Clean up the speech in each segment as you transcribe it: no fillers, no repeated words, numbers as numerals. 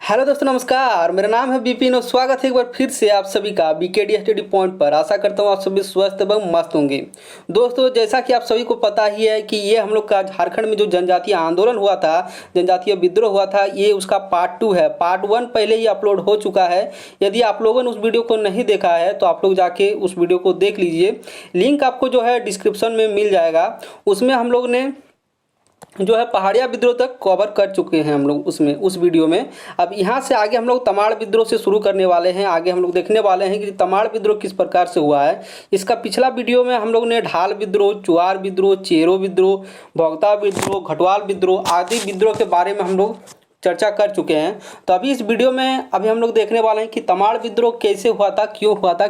Hello दोस्तों, नमस्कार। मेरा नाम है विपिन और स्वागत है एक बार फिर से आप सभी का बीकेडी स्टडी पॉइंट पर। आशा करता हूँ आप सभी स्वस्थ एवं मस्त होंगे। दोस्तों, जैसा कि आप सभी को पता ही है कि ये हम लोग का झारखंड में जो जनजातीय आंदोलन हुआ था, जनजातीय विद्रोह हुआ था, ये उसका पार्ट 2 है। पार्ट 1 पहले ही अपलोड हो चुका है। यदि आप लोगों ने उस वीडियो को नहीं देखा है तो आप लोग जाके उस वीडियो को देख लीजिए। लिंक आपको जो है डिस्क्रिप्शन में मिल जाएगा। उसमें हम लोग ने जो है पहाड़िया विद्रोह तक कवर कर चुके हैं हम लोग उसमें, उस वीडियो में। अब यहाँ से आगे हम लोग तमाड़ विद्रोह से शुरू करने वाले हैं। आगे हम लोग देखने वाले हैं कि तमाड़ विद्रोह किस प्रकार से हुआ है। इसका पिछला वीडियो में हम लोग ने ढाल विद्रोह, चुआर विद्रोह, चेरो विद्रोह, भोगता विद्रोह, घटवाल विद्रोह आदि विद्रोह के बारे में हम लोग चर्चा कर चुके हैं। तो अभी इस वीडियो में अभी हम लोग देखने वाले हैं कि तमाड़ विद्रोह कैसे हुआ था, क्यों हुआ था,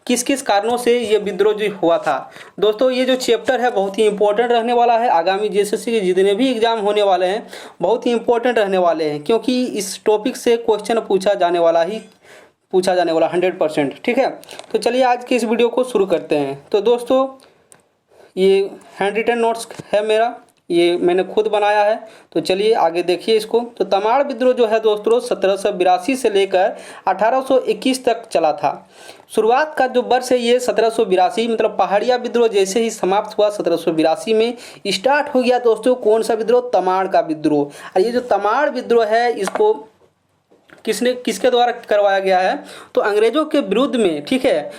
किस किस कारणों से ये विद्रोह जो हुआ था। दोस्तों, ये जो चैप्टर है बहुत ही इंपॉर्टेंट रहने वाला है। आगामी जेएसएससी के जितने भी एग्जाम होने वाले हैं बहुत ही इंपॉर्टेंट रहने वाले हैं, क्योंकि इस टॉपिक से क्वेश्चन पूछा जाने वाला 100%। ठीक है, तो चलिए आज के इस वीडियो को शुरू करते हैं। तो दोस्तों, ये हैंड रिटन नोट्स है मेरा, ये मैंने खुद बनाया है। तो चलिए आगे देखिए इसको। तो तमाड़ विद्रोह जो है दोस्तों 1782 से लेकर 1821 तक चला था। शुरुआत का जो वर्ष है ये 1782, मतलब पहाड़िया विद्रोह जैसे ही समाप्त हुआ 1782 में स्टार्ट हो गया दोस्तों कौन सा विद्रोह? तमाड़ का विद्रोह। और ये जो तमाड़ विद्रोह है इसको किसके द्वारा करवाया गया है? तो अंग्रेजों के विरुद्ध में। ठीक है,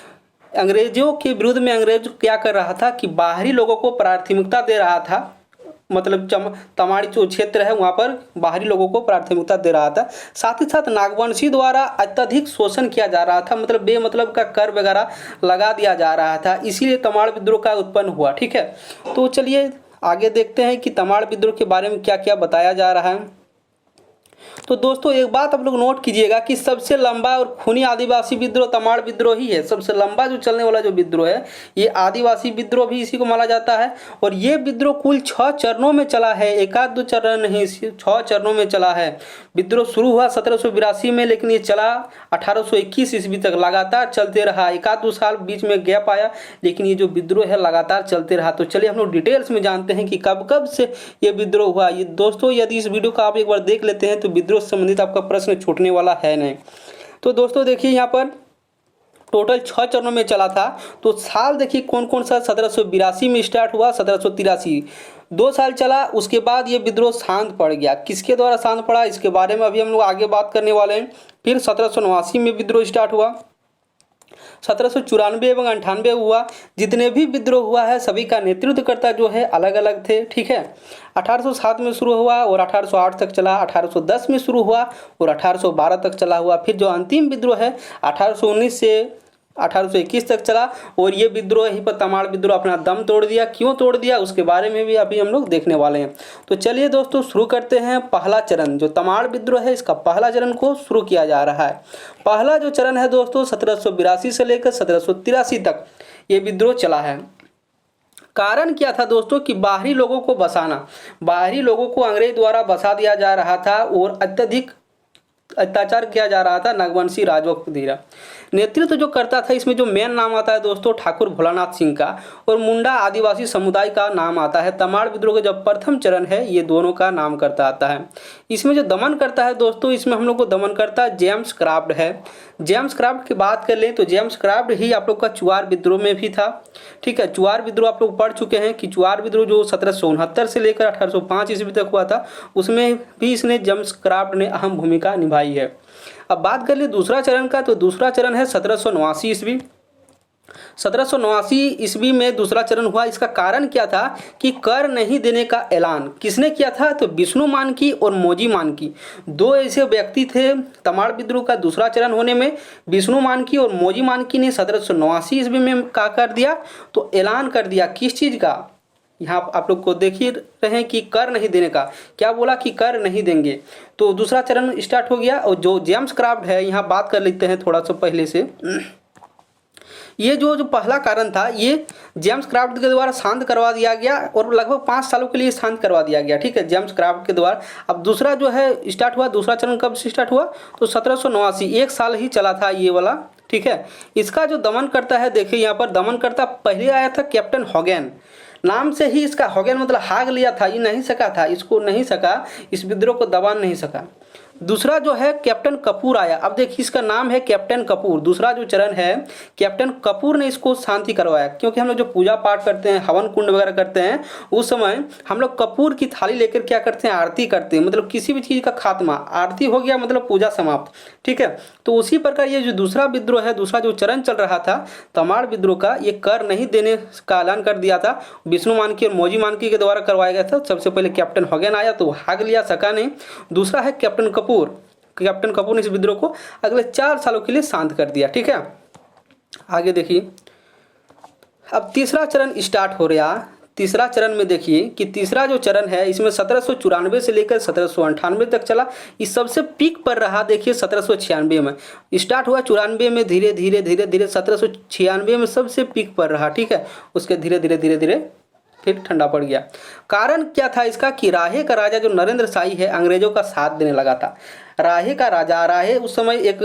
अंग्रेजों के विरुद्ध में अंग्रेज क्या कर रहा था कि बाहरी लोगों को प्राथमिकता दे रहा था। मतलब तमाड़ी जो क्षेत्र है वहाँ पर बाहरी लोगों को प्राथमिकता दे रहा था। साथ ही साथ नागवंशी द्वारा अत्यधिक शोषण किया जा रहा था, मतलब बेमतलब का कर वगैरह लगा दिया जा रहा था। इसीलिए तमाड़ विद्रोह का उत्पन्न हुआ। ठीक है, तो चलिए आगे देखते हैं कि तमाड़ विद्रोह के बारे में क्या क्या बताया जा रहा है। तो दोस्तों, एक बात आप लोग नोट कीजिएगा कि सबसे लंबा और खूनी आदिवासी विद्रोह तमाड़ विद्रोह ही है। सबसे लंबा जो चलने वाला जो विद्रोह है ये आदिवासी विद्रोह भी इसी को माना जाता है। और ये विद्रोह कुल 6 चरणों में चला है, एक आध दो चरण नहीं, 6 चरणों में चला है। विद्रोह शुरू हुआ 1782 में, लेकिन ये चला 1821 ईस्वी तक लगातार चलते रहा। एक आध दो साल बीच में गैप आया, लेकिन ये जो विद्रोह है लगातार चलते रहा। तो चलिए हम लोग डिटेल्स में जानते हैं कि कब कब से ये विद्रोह हुआ। ये दोस्तों, यदि इस वीडियो को आप एक बार देख लेते हैं तो विद्रोह से संबंधित आपका प्रश्न छूटने वाला है नहीं। तो दोस्तों देखिए, यहाँ पर टोटल 6 चरणों में चला था। तो साल देखिए कौन कौन सा। 1782 में स्टार्ट हुआ, 1783 2 साल चला। उसके बाद ये विद्रोह शांत पड़ गया। किसके द्वारा शांत पड़ा इसके बारे में अभी हम लोग आगे बात करने वाले हैं। फिर 1789 में विद्रोह स्टार्ट हुआ, 1794 एवं 98 हुआ। जितने भी विद्रोह हुआ है सभी का नेतृत्वकर्ता जो है अलग अलग थे। ठीक है, 1807 में शुरू हुआ और 1808 तक चला, 1810 में शुरू हुआ और 1812 तक चला हुआ। फिर जो अंतिम विद्रोह है 1819 से 1821 तक चला और ये विद्रोह ही पर तमाड़ विद्रोह अपना दम तोड़ दिया। क्यों तोड़ दिया उसके बारे में भी अभी हम लोग देखने वाले हैं। तो चलिए दोस्तों शुरू करते हैं। पहला चरण जो तमाड़ विद्रोह है इसका पहला चरण को शुरू किया जा रहा है। पहला जो चरण है दोस्तों 1782 से लेकर 1783 तक ये विद्रोह चला है। कारण क्या था दोस्तों कि बाहरी लोगों को बसाना, बाहरी लोगों को अंग्रेज द्वारा बसा दिया जा रहा था और अत्यधिक अत्याचार किया जा रहा था नागवंशी राजों के द्वारा। नेतृत्व जो करता था इसमें जो मेन नाम आता है दोस्तों ठाकुर भोलानाथ सिंह का और मुंडा आदिवासी समुदाय का नाम आता है। तमाड़ विद्रोह का जो प्रथम चरण है ये दोनों का नाम करता आता है। इसमें जो दमन करता है दोस्तों, इसमें हम लोग को दमन करता जेम्स क्राफ्ट है। जेम्स क्राफ्ट की बात कर लें तो जेम्स क्राफ्ट ही आप लोग का चुआर विद्रोह में भी था। ठीक है, चुआर विद्रोह आप लोग पढ़ चुके हैं कि चुआर विद्रोह जो 1769 से लेकर 1805 ईस्वी तक हुआ था उसमें भी इसने जेम्स क्राफ्ट ने अहम भूमिका निभाई है। अब बात कर ले दूसरा चरण का, तो दूसरा चरण है 1789 ईस्वी। 1789 ईस्वी में दूसरा चरण हुआ। इसका कारण क्या था कि कर नहीं देने का ऐलान किसने किया था? तो विष्णु मानकी और मौजी मानकी, 2 ऐसे व्यक्ति थे। तमाड़ विद्रोह का दूसरा चरण होने में विष्णु मानकी और मौजी मानकी ने 1789 ईस्वी में क्या कर दिया? तो ऐलान कर दिया। किस चीज़ का? यहाँ आप लोग को देख ही रहे हैं कि कर नहीं देने का। क्या बोला कि कर नहीं देंगे। तो दूसरा चरण स्टार्ट हो गया। और जो जेम्स क्राफ्ट है यहाँ बात कर लेते हैं थोड़ा सा पहले से। ये जो पहला कारण था ये जेम्स क्राफ्ट के द्वारा शांत करवा दिया गया और लगभग 5 सालों के लिए शांत करवा दिया गया। ठीक है, जेम्स क्राफ्ट के द्वारा। अब दूसरा जो है स्टार्ट हुआ, दूसरा चरण कब से स्टार्ट हुआ? तो 1789, 1 साल ही चला था ये वाला। ठीक है, इसका जो दमन करता है देखिए यहाँ पर दमन करता पहले आया था कैप्टन हॉगेन। नाम से ही इसका हॉगेन मतलब हाग लिया था, ये नहीं सका था, इसको नहीं सका, इस विद्रोह को दबा नहीं सका। दूसरा जो है कैप्टन कपूर आया। अब देखिए इसका नाम है कैप्टन कपूर। दूसरा जो चरण है कैप्टन कपूर ने इसको शांति करवाया, क्योंकि हम लोग जो पूजा पाठ करते हैं, हवन कुंड वगैरह करते हैं, उस समय हम लोग कपूर की थाली लेकर क्या करते हैं, आरती करते हैं। मतलब किसी भी चीज़ का खात्मा, आरती हो गया मतलब पूजा समाप्त, ठीक है। तो उसी प्रकार ये जो दूसरा विद्रोह है, दूसरा जो चरण चल रहा था तमाड़ विद्रोह का, ये कर नहीं देने का ऐलान कर दिया था। विष्णु मानकी और मौजी मानकी के द्वारा करवाया गया था। सबसे पहले कैप्टन हॉगन आया तो भाग लिया, सका नहीं। दूसरा है कैप्टन कपूर। कैप्टन कपूर ने इस विद्रोह को अगले 4 सालों के लिए शांत कर दिया, ठीक है। आगे देखिए, अब तीसरा चरण स्टार्ट हो रहा। तीसरा चरण में देखिए कि तीसरा जो चरण है इसमें 1794 से लेकर 1798 तक चला। इस सबसे पीक पर रहा देखिए 1796 में स्टार्ट हुआ, 94 में धीरे धीरे धीरे धीरे 1796 में सबसे पीक पर रहा, ठीक है। उसके धीरे धीरे फिर ठंडा पड़ गया। कारण क्या था इसका कि राहे का राजा जो नरेंद्र शाही है अंग्रेजों का साथ देने लगा था। राहे का राजा, राहे उस समय एक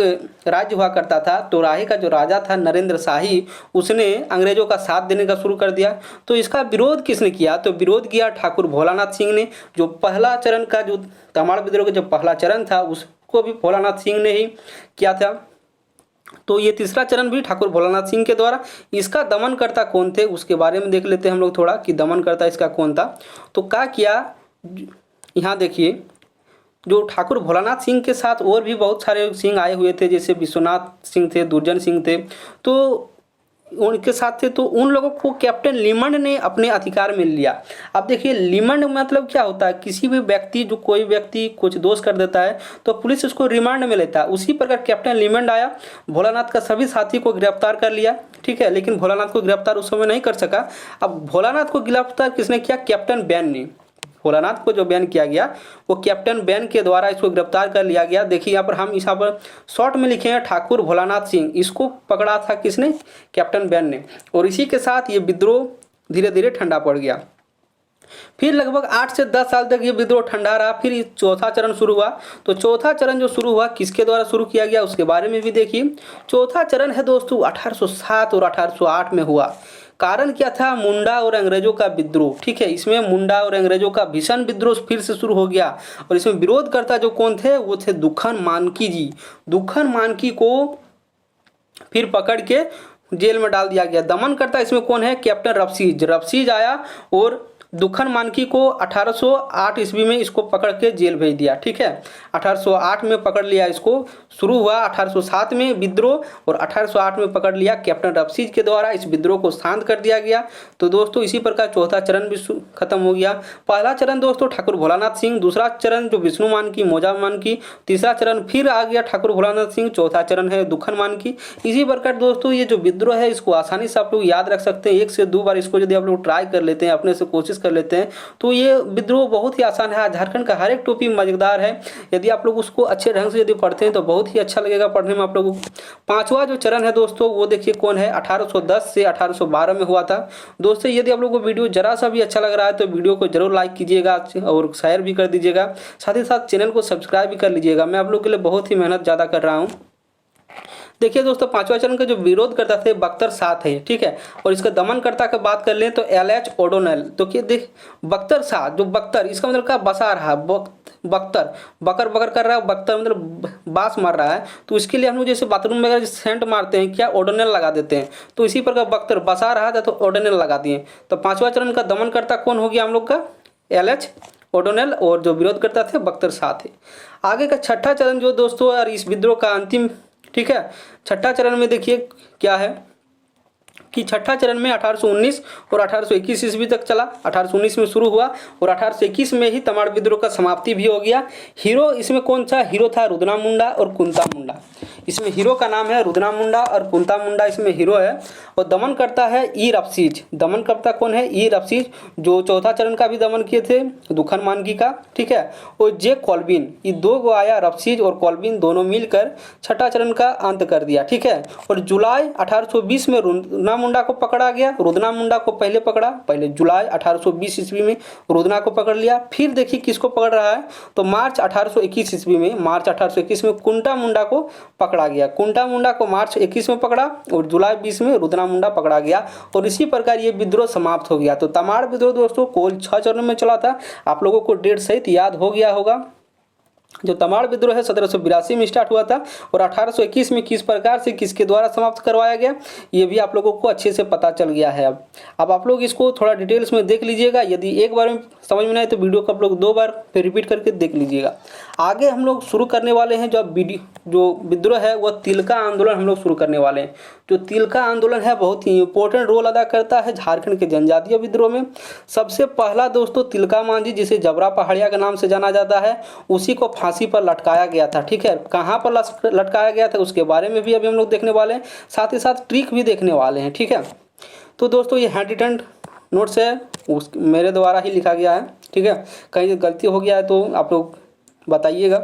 राज्य हुआ करता था, तो राहे का जो राजा था नरेंद्र शाही, उसने अंग्रेजों का साथ देने का शुरू कर दिया। तो इसका विरोध किसने किया, तो विरोध किया ठाकुर भोलानाथ सिंह ने। जो पहला चरण का जो तमाड़ विद्रोह का जो पहला चरण था उसको भी भोलानाथ सिंह ने ही किया था। तो ये तीसरा चरण भी ठाकुर भोलानाथ सिंह के द्वारा। इसका दमनकर्ता कौन थे उसके बारे में देख लेते हैं हम लोग थोड़ा, कि दमनकर्ता इसका कौन था। तो क्या किया, यहाँ देखिए जो ठाकुर भोलानाथ सिंह के साथ और भी बहुत सारे सिंह आए हुए थे, जैसे विश्वनाथ सिंह थे, दुर्जन सिंह थे, तो उनके साथ थे। तो उन लोगों को कैप्टन लिमंड ने अपने अधिकार में लिया। अब देखिए लिमंड मतलब क्या होता है, किसी भी व्यक्ति, जो कोई व्यक्ति कुछ दोष कर देता है तो पुलिस उसको रिमांड में लेता है। उसी प्रकार कैप्टन लिमंड आया, भोलानाथ का सभी साथी को गिरफ्तार कर लिया, ठीक है। लेकिन भोलानाथ को गिरफ्तार उस समय नहीं कर सका। अब भोलानाथ को गिरफ्तार किसने किया, कैप्टन बैन ने। भोलानाथ को जो बैन किया गया वो कैप्टन बैन के द्वारा इसको गिरफ्तार कर लिया गया। देखिए यहाँ पर हम यहाँ पर शॉर्ट में लिखे हैं ठाकुर भोलानाथ सिंह, इसको पकड़ा था किसने, कैप्टन बैन ने। और इसी के साथ ये विद्रोह धीरे धीरे ठंडा पड़ गया। फिर लगभग 8 से 10 साल तक ये विद्रोह ठंडा रहा। फिर चौथा चरण शुरू हुआ। तो चौथा चरण जो शुरू हुआ किसके द्वारा शुरू किया गया उसके बारे में भी देखिए। चौथा चरण है दोस्तों 1807 और 1808 में हुआ। कारण क्या था, मुंडा और अंग्रेजों का विद्रोह, ठीक है। इसमें मुंडा और अंग्रेजों का भीषण विद्रोह फिर से शुरू हो गया। और इसमें विरोधकर्ता जो कौन थे, वो थे दुखन मानकी जी। दुखन मानकी को फिर पकड़ के जेल में डाल दिया गया। दमनकर्ता इसमें कौन है, कैप्टन रफसीज। रफसीज आया और दुखन मानकी को 1808 ईस्वी में इसको पकड़ के जेल भेज दिया, ठीक है। 1808 में पकड़ लिया इसको। शुरू हुआ 1807 में विद्रोह और 1808 में पकड़ लिया कैप्टन रफसीज के द्वारा। इस विद्रोह को शांत कर दिया गया। तो दोस्तों इसी प्रकार चौथा चरण भी खत्म हो गया। पहला चरण दोस्तों ठाकुर भोलानाथ सिंह, दूसरा चरण जो विष्णु मानकी, मौजा मानकी, तीसरा चरण फिर आ गया ठाकुर भोलानाथ सिंह, चौथा चरण है दुखन मानकी। इसी प्रकार दोस्तों ये जो विद्रोह है इसको आसानी से आप लोग याद रख सकते हैं। 1 से 2 बार इसको यदि आप लोग ट्राई कर लेते हैं, अपने से कोशिश कर लेते हैं, तो ये विद्रोह बहुत ही आसान है। झारखंड का हर एक टॉपिक मजेदार है। यदि आप लोग उसको अच्छे ढंग से यदि पढ़ते हैं तो बहुत ही अच्छा लगेगा पढ़ने में आप लोगों को। पांचवा जो चरण है दोस्तों वो देखिए कौन है, 1810 से 1812 में हुआ था। दोस्तों यदि आप लोगों को वीडियो जरा सा भी अच्छा लग रहा है तो वीडियो को जरूर लाइक कीजिएगा और शेयर भी कर दीजिएगा। साथ ही साथ चैनल को सब्सक्राइब भी कर लीजिएगा। मैं आप लोग के लिए बहुत ही मेहनत ज़्यादा कर रहा हूँ। देखिए दोस्तों पांचवा चरण का जो विरोध करता थे बख्तर शाह थे, ठीक है। और इसका दमनकर्ता का बात कर लें तो LH ओडोनेल। तो क्या देख, बख्तर शाह, जो बख्तर इसका मतलब क्या, बसा रहा, बख्तर बकर बकर कर रहा है, बख्तर मतलब बास मार रहा है। तो इसके लिए हम लोग जैसे बाथरूम में अगर सेंट मारते हैं क्या, ओडोनेल लगा देते हैं। तो इसी प्रकार बख्तर बसा रहा था तो ओडोनेल लगा दिए। तो पांचवा चरण का दमनकर्ता कौन हो गया हम लोग का, LH ओडोनेल। और जो विरोध करता थे बख्तर शाह थे। आगे का छठा चरण जो दोस्तों और इस विद्रोह का अंतिम, ठीक है, छठा चरण में देखिए क्या है कि छठा चरण में 1819 और 1821 ईस्वी तक चला। 1819 में शुरू हुआ और 1821 में ही तमाड़ विद्रोह का समाप्ति भी हो गया। हीरो इसमें कौन सा, हीरो था रुद्रा मुंडा और कुंता मुंडा। इसमें हीरो का नाम है रुद्रा मुंडा और कुंता मुंडा इसमें हीरो है। और दमन करता है ई रफसीज। दमन करता कौन है, ई रफसीज, जो चौथा चरण का भी दमन किए थे दुखन मानकी का, ठीक है। और जे कॉल्बिन, ये 2 को आया, रफसीज और कॉल्बिन दोनों मिलकर छठा चरण का अंत कर दिया, ठीक है। और जुलाई 1820 में रुद्रा मुंडा को पकड़ा गया। रुद्रा मुंडा को पहले पकड़ा, पहले जुलाई 1820 ईस्वी में रुद्रा को पकड़ लिया। फिर देखिए किसको पकड़ रहा है, तो मार्च 1821 ईस्वी में, मार्च 1821 में कुंटा मुंडा को पकड़ा गया। कुंटा मुंडा को मार्च 21 में पकड़ा और जुलाई 20 में रुद्रा मुंडा पकड़ा गया। और इसी प्रकार ये विद्रोह समाप्त हो गया। तो तमाड़ विद्रोह दोस्तों कुल 6 चरणों में चला था। आप लोगों को डेट सहित याद हो गया होगा। जो तमाड़ विद्रोह है 1782 में स्टार्ट हुआ था और 1821 में किस प्रकार से किसके द्वारा समाप्त करवाया गया ये भी आप लोगों को अच्छे से पता चल गया है। अब आप लोग इसको थोड़ा डिटेल्स में देख लीजिएगा। यदि एक बार में समझ में नहीं आए तो वीडियो को आप लोग 2 बार फिर रिपीट करके देख लीजिएगा। आगे हम लोग शुरू करने वाले हैं जो विद्रोह है वह तिलका आंदोलन हम लोग शुरू करने वाले हैं। जो तिलका आंदोलन है बहुत ही इंपॉर्टेंट रोल अदा करता है झारखंड के जनजातीय विद्रोह में। सबसे पहला दोस्तों तिलका मांझी जिसे जबरा पहाड़िया के नाम से जाना जाता है उसी को फांसी पर लटकाया गया था। ठीक है, कहाँ पर लटकाया गया था उसके बारे में भी अभी हम लोग देखने वाले हैं, साथ ही साथ ट्रिक भी देखने वाले हैं। ठीक है, तो दोस्तों ये हैंड रिटन नोट्स है, मेरे द्वारा ही लिखा गया है। ठीक है, कहीं गलती हो गया है तो आप लोग बताइएगा।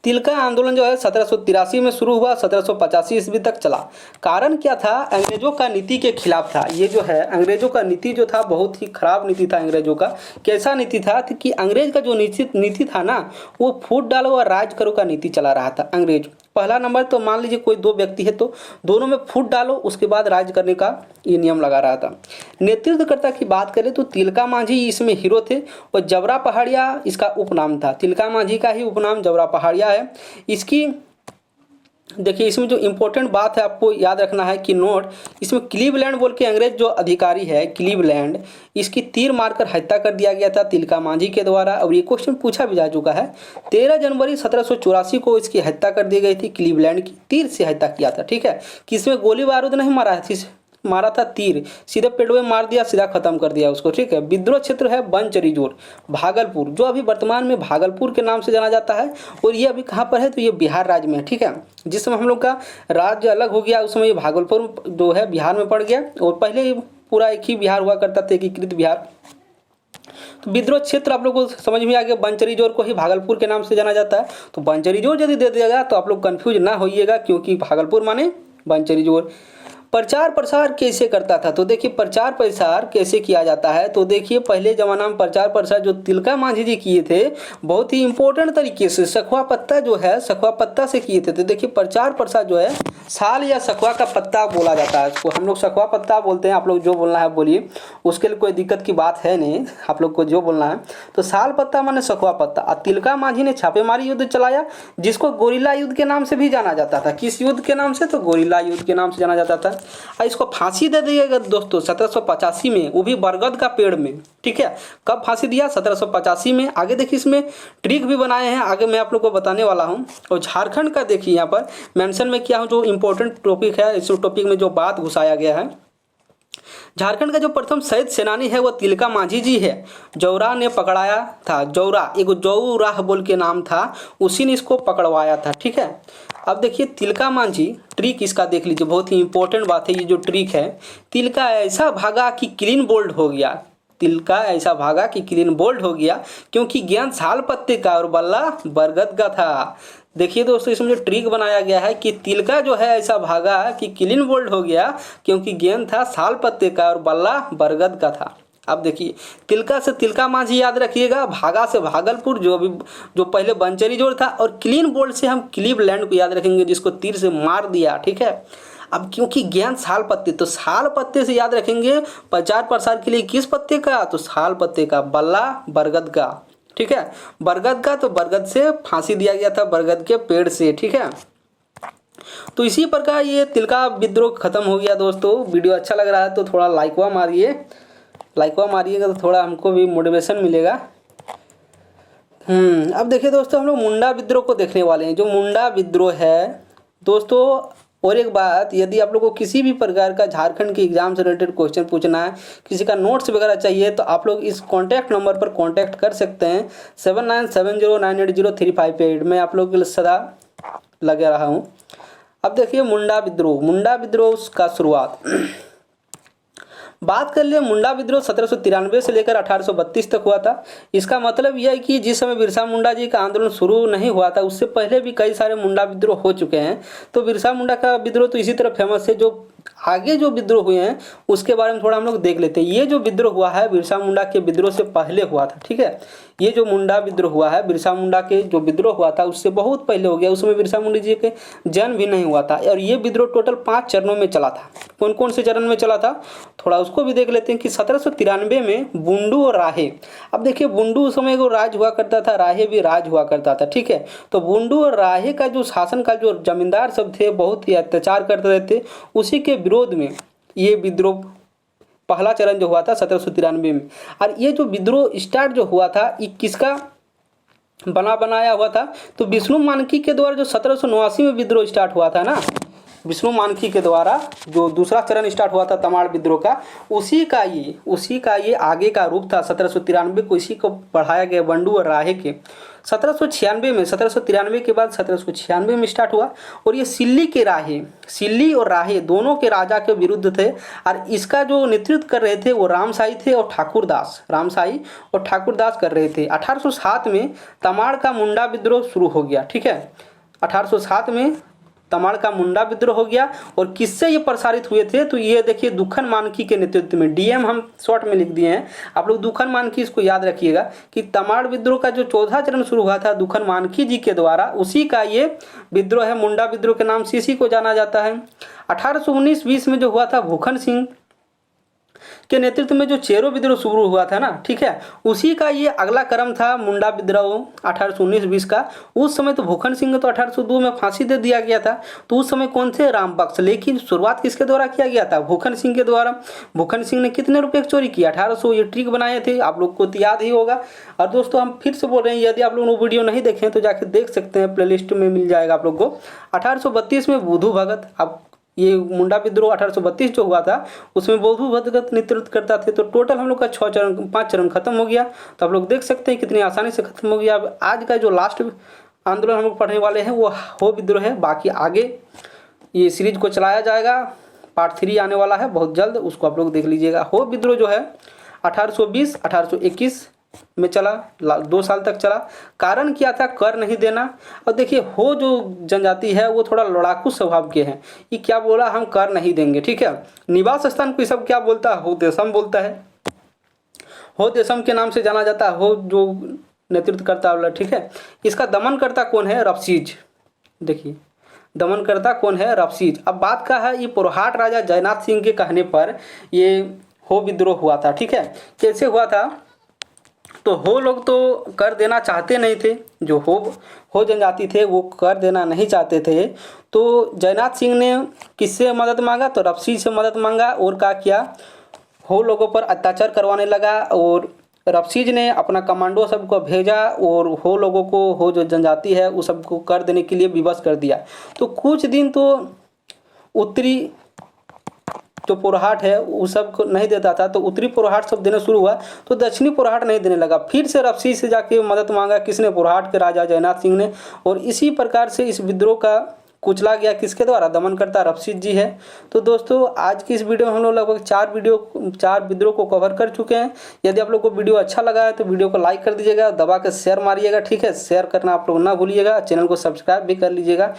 तिलका आंदोलन जो है 1783 में शुरू हुआ, 1785 ईस्वी तक चला। कारण क्या था? अंग्रेजों का नीति के खिलाफ था। ये जो है अंग्रेजों का नीति जो था बहुत ही खराब नीति था अंग्रेजों का। कैसा नीति था कि अंग्रेज का जो नीति था ना वो फूट डालो और राज करो का नीति चला रहा था अंग्रेज। पहला नंबर तो मान लीजिए कोई 2 व्यक्ति है तो दोनों में फूट डालो उसके बाद राज करने का ये नियम लगा रहा था। नेतृत्वकर्ता की बात करें तो तिलका मांझी इसमें हीरो थे और जबरा पहाड़िया इसका उपनाम था। तिलका मांझी का ही उपनाम जबरा पहाड़िया है। इसकी देखिए इसमें जो इम्पोर्टेंट बात है आपको याद रखना है कि नोट इसमें क्लीवलैंड बोल के अंग्रेज जो अधिकारी है क्लीवलैंड इसकी तीर मारकर हत्या कर दिया गया था तिलका मांझी के द्वारा। और ये क्वेश्चन पूछा भी जा चुका है। 13 जनवरी 1784 को इसकी हत्या कर दी गई थी। क्लीवलैंड की तीर से हत्या किया था। ठीक है, किसमें गोली बारूद नहीं मारा था, तीर सीधे पेड़ में मार दिया, सीधा खत्म कर दिया उसको। ठीक है, विद्रोह क्षेत्र है बनचरीजोर भागलपुर, जो अभी वर्तमान में भागलपुर के नाम से जाना जाता है। और ये अभी कहाँ पर है तो ये बिहार राज्य में है। ठीक है, जिस समय हम लोग का राज्य अलग हो गया उस समय ये भागलपुर जो है बिहार में पड़ गया और पहले ये पूरा एक ही बिहार हुआ करता था, एकीकृत बिहार। तो विद्रोह क्षेत्र आप लोग को समझ में आ गया। बनचरीजोर को ही भागलपुर के नाम से जाना जाता है। तो बनचरीजोर यदि दे दिएगा तो आप लोग कंफ्यूज ना होइएगा क्योंकि भागलपुर माने बनचरीजोर। प्रचार प्रसार कैसे करता था तो देखिए प्रचार प्रसार कैसे किया जाता है तो देखिए पहले जमाना में प्रचार प्रसार जो तिलका मांझी जी किए थे बहुत ही इंपॉर्टेंट तरीके से सखुआ पत्ता जो है सखुआ पत्ता से किए थे। तो देखिए प्रचार प्रसार जो है साल या सखुआ का पत्ता बोला जाता है उसको, हम लोग सखुआ पत्ता बोलते हैं। आप लोग जो बोलना है बोलिए, उसके लिए कोई दिक्कत की बात है नहीं, आप लोग को जो बोलना है। तो साल पत्ता माने सखुआ पत्ता। और तिलका मांझी ने छापेमारी युद्ध चलाया जिसको गोरिल्ला युद्ध के नाम से भी जाना जाता था। किस युद्ध के नाम से? तो गोरिल्ला युद्ध के नाम से जाना जाता था। और इसको फांसी दे दिएगा दोस्तों 1785 में, वो भी बरगद का पेड़ में। ठीक है, कब फांसी दिया? 1785 में। आगे देखिए इसमें ट्रिक भी बनाए हैं, आगे मैं आप लोग को बताने वाला हूँ। और झारखंड का देखिए यहाँ पर मेंशन में किया हूँ जो इंपॉर्टेंट टॉपिक है, इस टॉपिक में जो बात घुसाया गया है। झारखंड का जो प्रथम शहीद सेनानी है वो तिलका मांझी जी है। जौरा ने पकड़ाया था, जौरा एक जौराह बोल के नाम था, उसी ने इसको पकड़वाया था। ठीक है, अब देखिए तिलका मांझी ट्रिक इसका देख लीजिए, बहुत ही इंपॉर्टेंट बात है ये जो ट्रिक है। तिलका ऐसा भागा कि क्लीन बोल्ड हो गया। तिलका ऐसा भागा कि क्लीन बोल्ड हो गया क्योंकि गेंद साल पत्ते का और बल्ला बरगद का था। देखिए दोस्तों इसमें जो ट्रिक बनाया गया है कि तिलका जो है ऐसा भागा कि क्लीन बोल्ड हो गया क्योंकि गेंद था साल पत्ते का और बल्ला बरगद का था। अब देखिए तिलका से तिलका मांझी याद रखिएगा, भागा से भागलपुर जो पहले बनचरीजोर था, और क्लीन बोल्ड से हम क्लीवलैंड को याद रखेंगे जिसको तीर से मार दिया। ठीक है, अब क्योंकि गेंद साल पत्ते तो साल पत्ते से याद रखेंगे। प्रचार प्रसार के लिए किस पत्ते का? तो साल पत्ते का, बल्ला बरगद का। ठीक है, बरगद का तो बरगद से फांसी दिया गया था, बरगद के पेड़ से। ठीक है, तो इसी प्रकार ये तिलका विद्रोह खत्म हो गया। दोस्तों वीडियो अच्छा लग रहा है तो थोड़ा लाइकवा मारिए, लाइकवा मारिएगा तो थोड़ा हमको भी मोटिवेशन मिलेगा। अब देखिए दोस्तों हम लोग मुंडा विद्रोह को देखने वाले हैं। जो मुंडा विद्रोह है दोस्तों, और एक बात, यदि आप लोग को किसी भी प्रकार का झारखंड के एग्जाम से रिलेटेड क्वेश्चन पूछना है, किसी का नोट्स वगैरह चाहिए तो आप लोग इस कॉन्टैक्ट नंबर पर कॉन्टैक्ट कर सकते हैं 7970980358। मैं आप लोगों के लिए सदा लगे रहा हूँ। अब देखिए मुंडा विद्रोह का शुरुआत बात कर लिए। मुंडा विद्रोह 1793 से लेकर 1832 तक हुआ था। इसका मतलब यह है कि जिस समय बिरसा मुंडा जी का आंदोलन शुरू नहीं हुआ था उससे पहले भी कई सारे मुंडा विद्रोह हो चुके हैं। तो बिरसा मुंडा का विद्रोह तो इसी तरह फेमस है जो आगे जो विद्रोह हुए हैं उसके बारे में थोड़ा हम लोग देख लेते हैं। ये जो विद्रोह हुआ है बिरसा मुंडा के विद्रोह से पहले हुआ था, ठीक है। ये जो मुंडा विद्रोह हुआ है बिरसा मुंडा के जो विद्रोह हुआ था उससे बहुत पहले हो गया, उसमें बिरसा मुंडा जी के जन्म भी नहीं हुआ था। और ये विद्रोह टोटल 5 चरणों में चला था। कौन कौन से चरण में चला था थोड़ा उसको भी देख लेते हैं कि 1793 में बुंडू और राहे। अब देखिए बुंडू उस समय को राज हुआ करता था, राहे भी राज हुआ करता था, ठीक है। तो बुंडू और राहे का जो शासन का जो जमींदार सब थे बहुत ही अत्याचार करते रहते, उसी के विरोध में ये विद्रोह पहला चरण जो हुआ था 1793 में। और ये जो विद्रोह स्टार्ट जो हुआ था ये किसका बनाया हुआ था, तो विष्णु मानकी के द्वारा जो 1789 में विद्रोह स्टार्ट हुआ था ना, विष्णु मानकी के द्वारा जो दूसरा चरण स्टार्ट हुआ था तमाड़ विद्रोह का, उसी का ये आगे का रूप था। 1793 को इसी को बढ़ाया गया बंडू और राहे के। 1793 के बाद 1796 में स्टार्ट हुआ। और ये सिल्ली और राहे दोनों के राजा के विरुद्ध थे। और इसका जो नेतृत्व कर रहे थे वो रामसाई थे और रामसाई और ठाकुरदास कर रहे थे। 1807 में तमाड़ का मुंडा विद्रोह शुरू हो गया, ठीक है। 1807 में तमाड़ का मुंडा विद्रोह हो गया। और किससे ये प्रसारित हुए थे, तो ये देखिए दुखन मानकी के नेतृत्व में, डीएम हम शॉर्ट में लिख दिए हैं, आप लोग दुखन मानकी इसको याद रखिएगा कि तमाड़ विद्रोह का जो चौथा चरण शुरू हुआ था दुखन मानकी जी के द्वारा, उसी का ये विद्रोह है। मुंडा विद्रोह के नाम से इसी को जाना जाता है। 1819-20 में जो हुआ था भूखन सिंह के नेतृत्व में जो चेरो विद्रोह शुरू हुआ था ना, ठीक है, उसी का ये अगला क्रम था मुंडा विद्रोह 1819-20 का। उस समय तो भूखन सिंह को तो 1802 में फांसी दे दिया गया था। तो उस समय कौन थे, रामबख्श। लेकिन शुरुआत किसके द्वारा किया गया था, भूखन सिंह के द्वारा। भूखन सिंह ने कितने रुपए की चोरी की, 1800 ये ट्रिक बनाए थे, आप लोग को तो याद ही होगा। और दोस्तों हम फिर से बोल रहे हैं, यदि आप लोग वीडियो नहीं देखें तो जाकर देख सकते हैं, प्लेलिस्ट में मिल जाएगा आप लोग को। 1832 में बुधू भगत, अब ये मुंडा विद्रोह 1832 जो हुआ था उसमें बुधू भगत नेतृत्व करता थे। तो टोटल हम लोग का 5 चरण खत्म हो गया। तो आप लोग देख सकते हैं कितनी आसानी से खत्म हो गया। अब आज का जो लास्ट आंदोलन हम लोग पढ़ने वाले हैं वो हो विद्रोह है। बाकी आगे ये सीरीज को चलाया जाएगा, पार्ट 3 आने वाला है बहुत जल्द, उसको आप लोग देख लीजिएगा। हो विद्रोह जो है 1820 1821 में चला, 2 साल तक चला। कारण क्या था, कर नहीं देना। और देखिए हो जो जनजाति है वो थोड़ा लड़ाकू स्वभाव के हैं। ये क्या बोला, हम कर नहीं देंगे, ठीक है। निवास स्थान को सब क्या बोलता है, हो देशम बोलता है। हो देशम के नाम से जाना जाता है, हो जो नेतृत्व करता है, ठीक है। इसका दमन करता कौन है, रफसीज। देखिए दमन करता कौन है, रफसीज। अब बात का है, ये पुरहाट राजा जयनाथ सिंह के कहने पर ये हो विद्रोह हुआ था, ठीक है। कैसे हुआ था, तो हो लोग तो कर देना चाहते नहीं थे, जो हो जनजाति थे वो कर देना नहीं चाहते थे। तो जयनाथ सिंह ने किससे मदद मांगा, तो रफसी से मदद मांगा। और क्या किया, हो लोगों पर अत्याचार करवाने लगा। और रफसीज ने अपना कमांडो सबको भेजा और हो लोगों को, हो जो जनजाति है उस सबको कर देने के लिए विवश कर दिया। तो कुछ दिन तो उत्तरी जो पुरहाट है वो सब को नहीं देता था, तो उत्तरी पुरहाट सब देना शुरू हुआ। तो दक्षिणी पुरहाट नहीं देने लगा। फिर से रफसी से जाके मदद मांगा, किसने, पुरहाट के राजा जयनाथ सिंह ने। और इसी प्रकार से इस विद्रोह का कुचला गया, किसके द्वारा, दमनकर्ता रफसीद जी है। तो दोस्तों आज की इस वीडियो में हम लोग लगभग 4 विद्रोह को कवर कर चुके हैं। यदि आप लोग को वीडियो अच्छा लगा है तो वीडियो को लाइक कर दीजिएगा, दबा के शेयर मारिएगा, ठीक है। शेयर करना आप लोग ना भूलिएगा, चैनल को सब्सक्राइब भी कर लीजिएगा।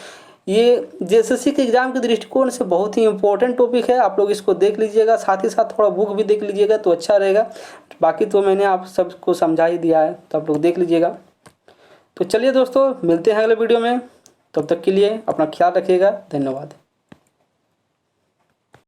ये जेएसएससी के एग्जाम के दृष्टिकोण से बहुत ही इंपॉर्टेंट टॉपिक है, आप लोग इसको देख लीजिएगा, साथ ही साथ थोड़ा बुक भी देख लीजिएगा तो अच्छा रहेगा। बाकी तो मैंने आप सबको समझा ही दिया है, तो आप लोग देख लीजिएगा। तो चलिए दोस्तों मिलते हैं अगले वीडियो में, तब तक के लिए अपना ख्याल रखिएगा, धन्यवाद।